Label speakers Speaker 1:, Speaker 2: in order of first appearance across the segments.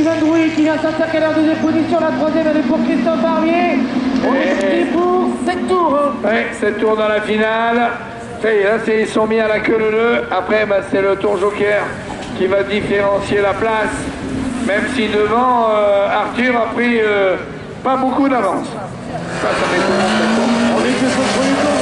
Speaker 1: Steven Drouy qui vient s'intercaler en deuxième position. La troisième, elle est pour Christophe Barbier. On est parti pour 7 tours.
Speaker 2: Oui, 7 tours dans la finale. Ça y est, là, ils sont mis à la queue leu. Après, c'est le tour joker qui va différencier la place. Même si devant, Arthur a pris pas beaucoup d'avance. Ça fait tout le monde.
Speaker 1: On est que son premier tour.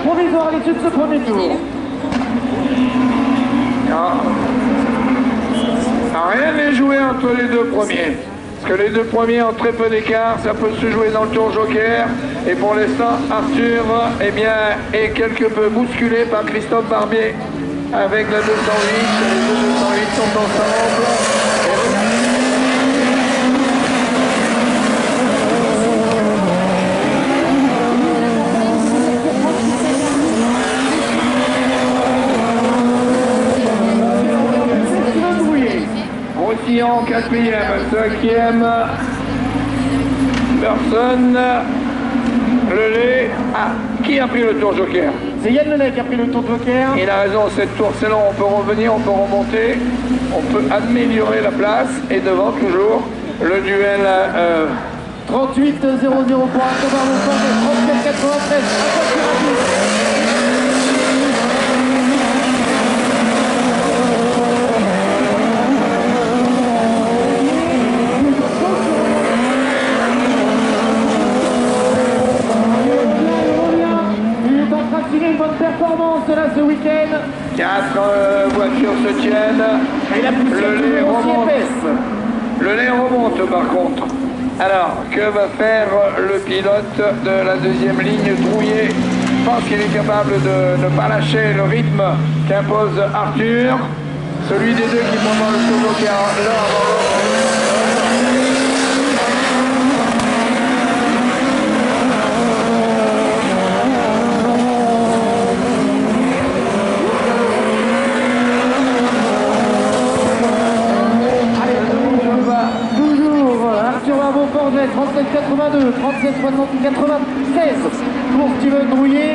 Speaker 1: Provisoire à l'issue de ce premier tour.
Speaker 2: Rien n'est joué entre les deux premiers. Parce que les deux premiers ont très peu d'écart, ça peut se jouer dans le tour joker. Et pour l'instant, Arthur est quelque peu bousculé par Christophe Barbier avec la 208. Les deux 208 sont ensemble. En quatrième, cinquième, personne, le lait. Ah, qui a pris le tour joker?
Speaker 1: C'est Yann Lelay qui a pris le tour joker.
Speaker 2: Il a raison, cette tour c'est long, on peut revenir, on peut remonter, on peut améliorer la place. Et devant toujours le duel
Speaker 1: 38-0-0 pour Arthur Barbeau et 34-93. Une bonne performance là ce week-end.
Speaker 2: 4 voitures se tiennent.
Speaker 1: Et la
Speaker 2: le lait remonte. Le lait remonte par contre. Alors, que va faire le pilote de la deuxième ligne Drouillet? Je pense qu'il est capable de ne pas lâcher le rythme qu'impose Arthur. Celui des deux qui pendant le tour joker
Speaker 1: Arthur Barbeau 37-82, 37-96 pour Steven Drouillet.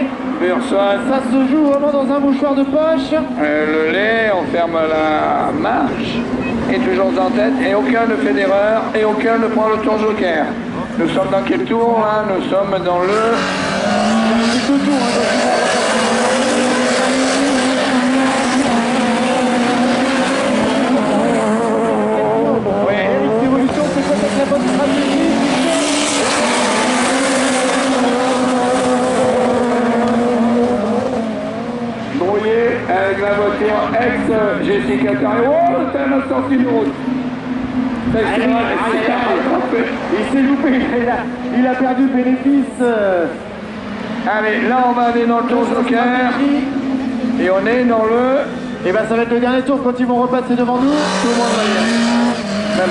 Speaker 1: Ça se joue vraiment dans un mouchoir de poche.
Speaker 2: Le lait, on ferme la marche, est toujours en tête et aucun ne fait d'erreur et aucun ne prend le tour joker. Nous sommes dans quel tour là? Nous sommes dans le... Avec la voiture ex-Jessica Tarot, c'est un sortie de route.
Speaker 1: Il s'est loupé, il a perdu le bénéfice.
Speaker 2: Allez, là on va aller dans le tour joker. Et on est dans le...
Speaker 1: Et ben ça va être le dernier tour quand ils vont repasser devant nous. Tout le monde va y aller. Même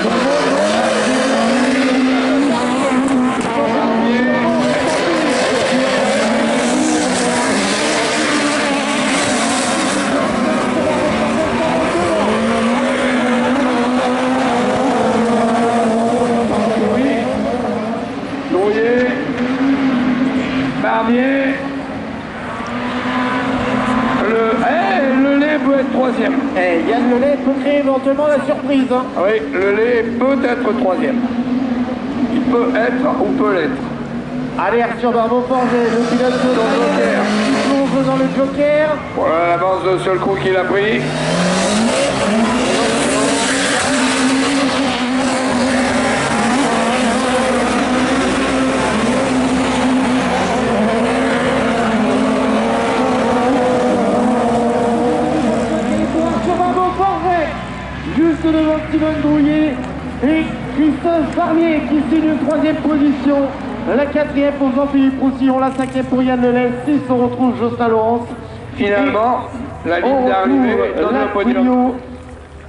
Speaker 2: Barbier, le lait peut être troisième.
Speaker 1: Yann Lelay peut créer éventuellement la surprise. Hein.
Speaker 2: Oui, le lait peut être troisième. Il peut être ou peut l'être.
Speaker 1: Allez, Arthur Barbeau-Forget, le pilote de joker. En faisant le joker.
Speaker 2: Voilà l'avance d'un seul coup qu'il a pris.
Speaker 1: Juste devant Steven Drouillet et Christophe Barbier qui signe une troisième position. La quatrième pour Jean-Philippe Roussillon, la cinquième pour Yann Lelay. 6 on retrouve Jocelyn Laurence.
Speaker 2: Finalement, la ligne d'arrivée dans le podium.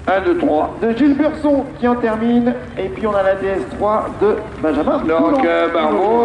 Speaker 2: 1, 2, 3.
Speaker 1: De Gilles Burson qui en termine. Et puis on a la DS3 de Benjamin.
Speaker 2: Donc Barbeau.